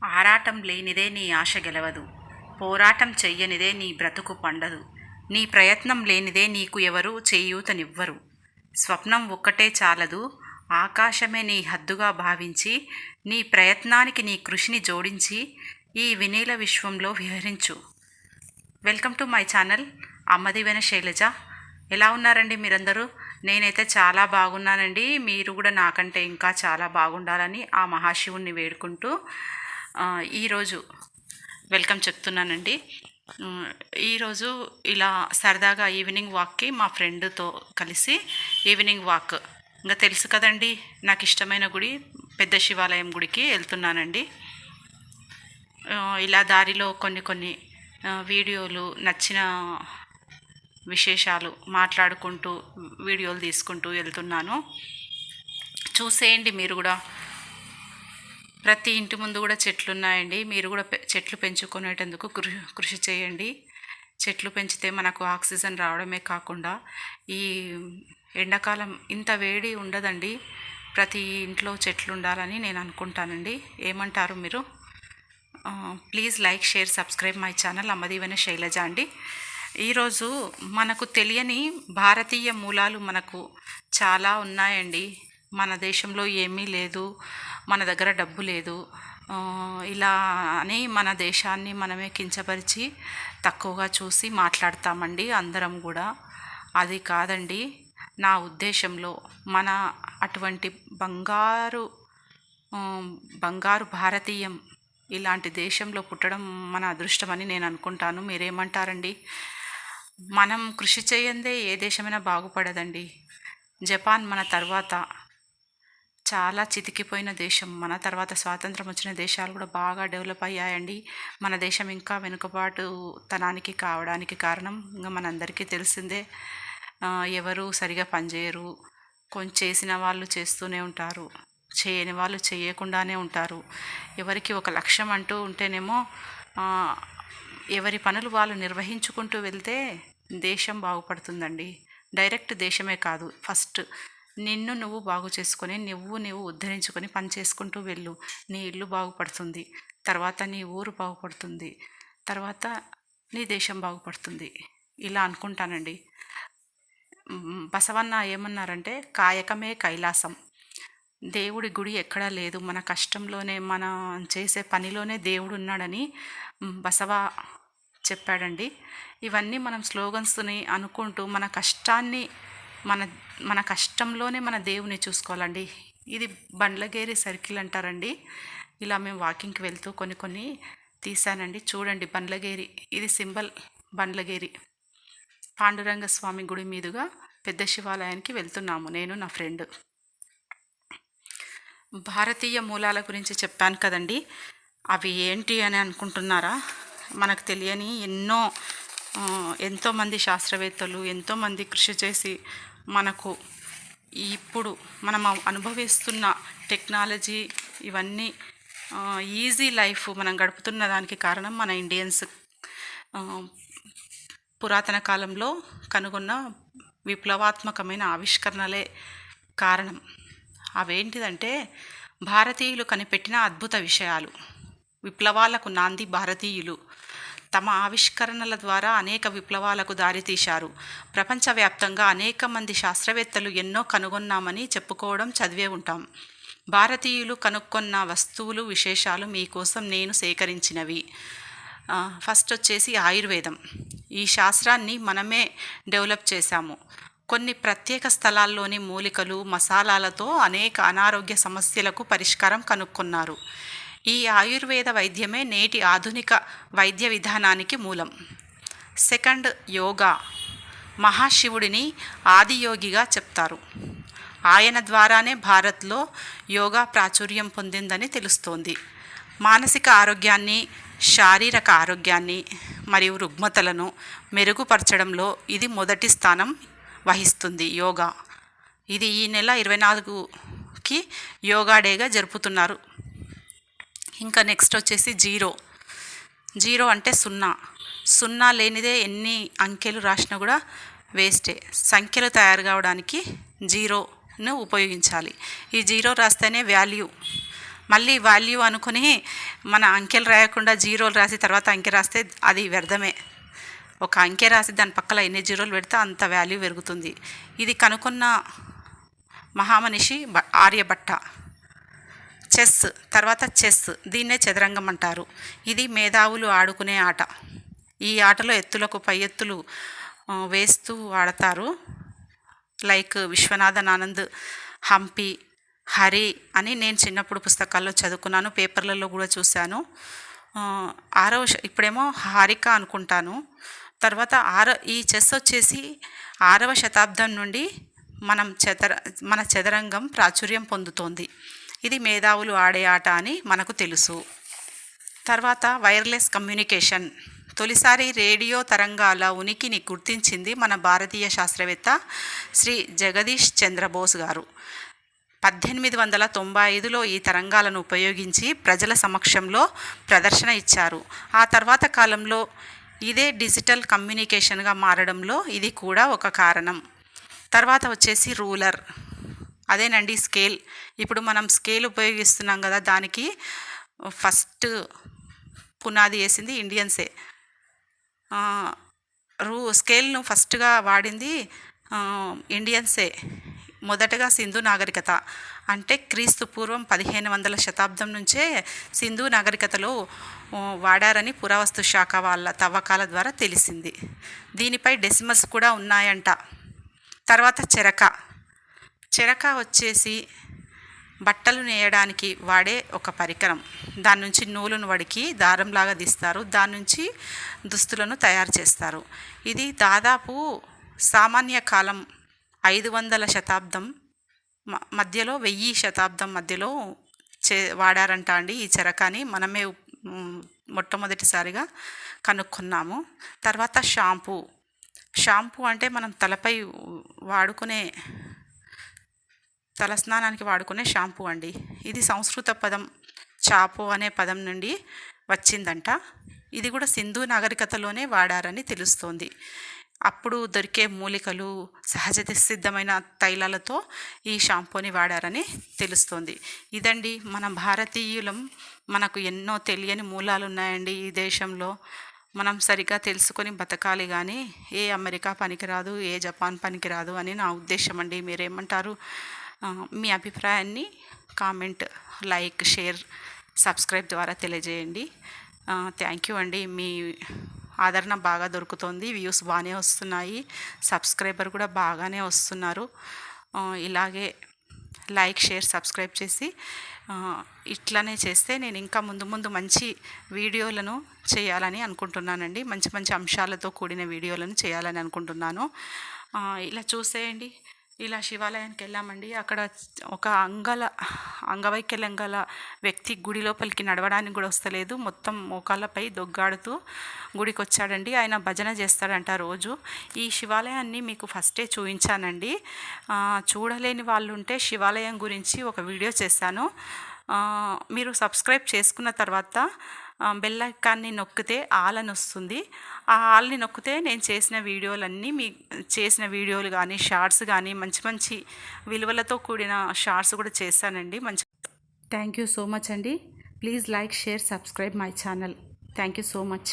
ఆరాటం లేనిదే నీ ఆశ గెలవదు. పోరాటం చెయ్యనిదే నీ బ్రతుకు పండదు. నీ ప్రయత్నం లేనిదే నీకు ఎవరు చేయూతనివ్వరు. స్వప్నం ఒక్కటే చాలదు, ఆకాశమే నీ హద్దుగా భావించి, నీ ప్రయత్నానికి నీ కృషిని జోడించి ఈ వినీల విశ్వంలో విహరించు. Welcome to my channel Ammadivena Sailaja. ఎలా ఉన్నారండి మీరందరూ? నేనైతే చాలా బాగున్నానండి. మీరు కూడా నాకంటే ఇంకా చాలా బాగుండాలని ఆ మహాశివుణ్ణి వేడుకుంటూ ఈరోజు వెల్కమ్ చెప్తున్నానండి. ఈరోజు ఇలా సరదాగా ఈవినింగ్ వాక్కి మా ఫ్రెండ్తో కలిసి ఈవినింగ్ వాక్, ఇంకా తెలుసు కదండి నాకు ఇష్టమైన గుడి పెద్ద శివాలయం గుడికి వెళ్తున్నానండి. ఇలా దారిలో కొన్ని వీడియోలు, నచ్చిన విశేషాలు మాట్లాడుకుంటూ వీడియోలు తీసుకుంటూ వెళ్తున్నాను. చూసేయండి మీరు కూడా. ప్రతి ఇంటి ముందు కూడా చెట్లు ఉన్నాయండి. మీరు కూడా చెట్లు పెంచుకునేటందుకు కృషి చేయండి. చెట్లు పెంచితే మనకు ఆక్సిజన్ రావడమే కాకుండా ఈ ఎండాకాలం ఇంత వేడి ఉండదండి. ప్రతి ఇంట్లో చెట్లు ఉండాలని నేను అనుకుంటానండి. ఏమంటారు మీరు? Please like, share, subscribe my channel Ammadivena Sailaja అండి. ఈరోజు మనకు తెలియని భారతీయ మూలాలు మనకు చాలా ఉన్నాయండి. మన దేశంలో ఏమీ లేదు, మన దగ్గర డబ్బు లేదు, ఇలా అని మన దేశాన్ని మనమే కించపరిచి తక్కువగా చూసి మాట్లాడతామండి అందరం కూడా. అది కాదండి నా ఉద్దేశంలో. మన అటువంటి బంగారు భారతీయం ఇలాంటి దేశంలో పుట్టడం మన అదృష్టమని నేను అనుకుంటాను. మీరేమంటారండి? మనం కృషి చేయందే ఏ దేశమైనా బాగుపడదండి. జపాన్ మన తర్వాత చాలా చితికిపోయిన దేశం. మన తర్వాత స్వాతంత్రం వచ్చిన దేశాలు కూడా బాగా డెవలప్ అయ్యాయండి. మన దేశం ఇంకా వెనుకబాటు తనానికి కావడానికి కారణం ఇంకా మనందరికీ తెలిసిందే. ఎవరు సరిగా పనిచేయరు. కొంచెం చేసిన వాళ్ళు చేస్తూనే ఉంటారు, చేయని వాళ్ళు చేయకుండానే ఉంటారు. ఎవరికి ఒక లక్ష్యం అంటూ ఉంటేనేమో ఎవరి పనులు వాళ్ళు నిర్వహించుకుంటూ వెళ్తే దేశం బాగుపడుతుందండి. డైరెక్ట్ దేశమే కాదు, ఫస్ట్ నిన్ను నువ్వు బాగు చేసుకొని నువ్వు ఉద్ధరించుకొని పని చేసుకుంటూ వెళ్ళు. నీ ఇల్లు బాగుపడుతుంది, తర్వాత నీ ఊరు బాగుపడుతుంది, తర్వాత నీ దేశం బాగుపడుతుంది. ఇలా అనుకుంటానండి. బసవన్న ఏమన్నారంటే, కాయకమే కైలాసం. దేవుడి గుడి ఎక్కడా లేదు, మన కష్టంలోనే, మన చేసే పనిలోనే దేవుడు ఉన్నాడని బసవ చెప్పాడండి. ఇవన్నీ మనం స్లోగన్స్ని అనుకుంటూ మన కష్టంలోనే మన దేవుని చూసుకోవాలండి. ఇది బండ్లగేరి సర్కిల్ అంటారండి. ఇలా మేము వాకింగ్కి వెళ్తూ కొన్ని తీసానండి. చూడండి బండ్లగేరి, ఇది సింబల్ బండ్లగేరి. పాండురంగ స్వామి గుడి మీదుగా పెద్ద శివాలయానికి వెళ్తున్నాము నేను నా ఫ్రెండ్. భారతీయ మూలాల గురించి చెప్పాను కదండి, అవి ఏంటి అని అనుకుంటున్నారా? మనకు తెలియని ఎంతోమంది శాస్త్రవేత్తలు ఎంతోమంది కృషి చేసి మనకు ఇప్పుడు మనం అనుభవిస్తున్న టెక్నాలజీ ఇవన్నీ ఈజీ లైఫ్ మనం గడుపుతున్న దానికి కారణం మన ఇండియన్స్ పురాతన కాలంలో కనుగొన్న విప్లవాత్మకమైన ఆవిష్కరణలే కారణం. అవేంటిదంటే భారతీయులు కనిపెట్టిన అద్భుత విషయాలు. విప్లవాలకు నాంది భారతీయులు. తమ ఆవిష్కరణల ద్వారా అనేక విప్లవాలకు దారితీశారు. ప్రపంచవ్యాప్తంగా అనేక మంది శాస్త్రవేత్తలు ఎన్నో కనుగొన్నామని చెప్పుకోవడం చదివే ఉంటాం. భారతీయులు కనుక్కున్న వస్తువులు, విశేషాలు మీకోసం నేను సేకరించినవి. ఫస్ట్ వచ్చేసి ఆయుర్వేదం. ఈ శాస్త్రాన్ని మనమే డెవలప్ చేశాము. కొన్ని ప్రత్యేక స్థలాల్లోని మూలికలు, మసాలాలతో అనేక అనారోగ్య సమస్యలకు పరిష్కారం కనుక్కున్నారు. ఈ ఆయుర్వేద వైద్యమే నేటి ఆధునిక వైద్య విధానానికి మూలం. సెకండ్, యోగా. మహాశివుడిని ఆదియోగిగా చెప్తారు. ఆయన ద్వారానే భారత్లో యోగా ప్రాచుర్యం పొందిందని తెలుస్తోంది. మానసిక ఆరోగ్యాన్ని, శారీరక ఆరోగ్యాన్ని మరియు రుగ్మతలను మెరుగుపరచడంలో ఇది మొదటి స్థానం వహిస్తుంది యోగా. ఇది ఈ నెల 24కి యోగా డేగా జరుపుతున్నారు. ఇంకా నెక్స్ట్ వచ్చేసి జీరో అంటే సున్నా లేనిదే ఎన్ని అంకెలు రాసినా కూడా వేస్టే. సంఖ్యలు తయారు కావడానికి జీరోను ఉపయోగించాలి. ఈ జీరో రాస్తేనే వాల్యూ మళ్ళీ వాల్యూ అనుకుని మన అంకెలు రాయకుండా జీరోలు రాసి తర్వాత అంకె రాస్తే అది వ్యర్థమే. ఒక అంకె రాసి దాని పక్కల ఎన్ని జీరోలు పెడితే అంత వాల్యూ పెరుగుతుంది. ఇది కనుక్కున్న మహామనిషి ఆర్యభట్ట. చెస్ దీన్నే చదరంగం అంటారు. ఇది మేధావులు ఆడుకునే ఆట. ఈ ఆటలో ఎత్తులకు పై ఎత్తులు వేస్తూ ఆడతారు. లైక్ విశ్వనాథన్ ఆనంద్, హంపి, హరి అని నేను చిన్నప్పుడు పుస్తకాల్లో చదువుకున్నాను, పేపర్లలో కూడా చూశాను. ఇప్పుడేమో హారిక అనుకుంటాను. తర్వాత ఈ చెస్ వచ్చేసి 6వ శతాబ్దం నుండి మన చదరంగం ప్రాచుర్యం పొందుతోంది. ఇది మేధావులు ఆడే ఆట అని మనకు తెలుసు. తర్వాత వైర్లెస్ కమ్యూనికేషన్. తొలిసారి రేడియో తరంగాల ఉనికిని గుర్తించింది మన భారతీయ శాస్త్రవేత్త శ్రీ జగదీష్ చంద్రబోస్ గారు. 1895లో ఈ తరంగాలను ఉపయోగించి ప్రజల సమక్షంలో ప్రదర్శన ఇచ్చారు. ఆ తర్వాత కాలంలో ఇదే డిజిటల్ కమ్యూనికేషన్గా మారడంలో ఇది కూడా ఒక కారణం. తర్వాత వచ్చేసి రూలర్, అదేనండి స్కేల్. ఇప్పుడు మనం స్కేల్ ఉపయోగిస్తున్నాం కదా, దానికి ఫస్ట్ పునాది వేసింది ఇండియన్సే. స్కేల్ను ఫస్ట్గా వాడింది ఇండియన్సే. మొదటగా సింధు నాగరికత అంటే క్రీస్తు పూర్వం 1500వ శతాబ్దం నుంచే సింధు నాగరికతలో వాడారని పురావస్తు శాఖ వాళ్ళ తవ్వకాల ద్వారా తెలిసింది. దీనిపై డెసిమల్స్ కూడా ఉన్నాయంట. తర్వాత చెరక వచ్చేసి బట్టలు నేయడానికి వాడే ఒక పరికరం. దాని నుంచి నూలును వడికి దారంలాగా తీస్తారు, దాని నుంచి దుస్తులను తయారు చేస్తారు. ఇది దాదాపు సామాన్య కాలం 500ల శతాబ్దం మధ్యలో 1000 శతాబ్దం మధ్యలో వాడారంట అండి. ఈ చెరకాని మనమే మొట్టమొదటిసారిగా కనుక్కున్నాము. తర్వాత షాంపూ అంటే మనం తలపై వాడుకునే, తలస్నానానికి వాడుకునే షాంపూ అండి. ఇది సంస్కృత పదం చాపో అనే పదం నుండి వచ్చిందంట. ఇది కూడా సింధు నాగరికతలోనే వాడారని తెలుస్తోంది. అప్పుడు దొరికే మూలికలు, సహజ సిద్ధమైన తైలాలతో ఈ షాంపూని వాడారని తెలుస్తోంది. ఇదండి మన భారతీయులం. మనకు ఎన్నో తెలియని మూలాలు ఉన్నాయండి ఈ దేశంలో. మనం సరిగ్గా తెలుసుకొని బతకాలి, కానీ ఏ అమెరికా పనికిరాదు, ఏ జపాన్ పనికిరాదు అని నా ఉద్దేశం అండి. మీరేమంటారు? మీ అభిప్రాయాన్ని కామెంట్, లైక్, షేర్, సబ్స్క్రైబ్ ద్వారా తెలియజేయండి. థ్యాంక్ యూ అండి. మీ ఆదరణ బాగా దొరుకుతుంది, వ్యూస్ బాగానే వస్తున్నాయి, సబ్స్క్రైబర్ కూడా బాగానే వస్తున్నారు. ఇలాగే లైక్, షేర్, సబ్స్క్రైబ్ చేసి ఇట్లానే చేస్తే నేను ఇంకా ముందు మంచి వీడియోలను చేయాలని అనుకుంటున్నానండి. మంచి మంచి అంశాలతో కూడిన వీడియోలను చేయాలని అనుకుంటున్నాను. ఇలా చూసేయండి. ఇలా శివాలయానికి వెళ్ళామండి. అక్కడ ఒక అంగవైకల్యం గల వ్యక్తి గుడి లోపలికి నడవడానికి కూడా వస్తలేదు, మొత్తం మోకాళ్ళపై దొగ్గాడుతూ గుడికి వచ్చాడండి. ఆయన భజన చేస్తాడంట రోజు. ఈ శివాలయాన్ని మీకు ఫస్టే చూపించానండి. చూడలేని వాళ్ళు ఉంటే శివాలయం గురించి ఒక వీడియో చేశాను. మీరు సబ్స్క్రైబ్ చేసుకున్న తర్వాత బెల్ ఐకాన్ని నొక్కితే ఆల్ అని వస్తుంది. ఆ ఆల్ని నొక్కితే నేను చేసిన వీడియోలు కానీ, షార్ట్స్ కానీ, మంచి విలువలతో కూడిన షార్ట్స్ కూడా చేశానండి. థ్యాంక్ యూ సో మచ్ అండి. Please like, share, subscribe my channel. Thank you so much.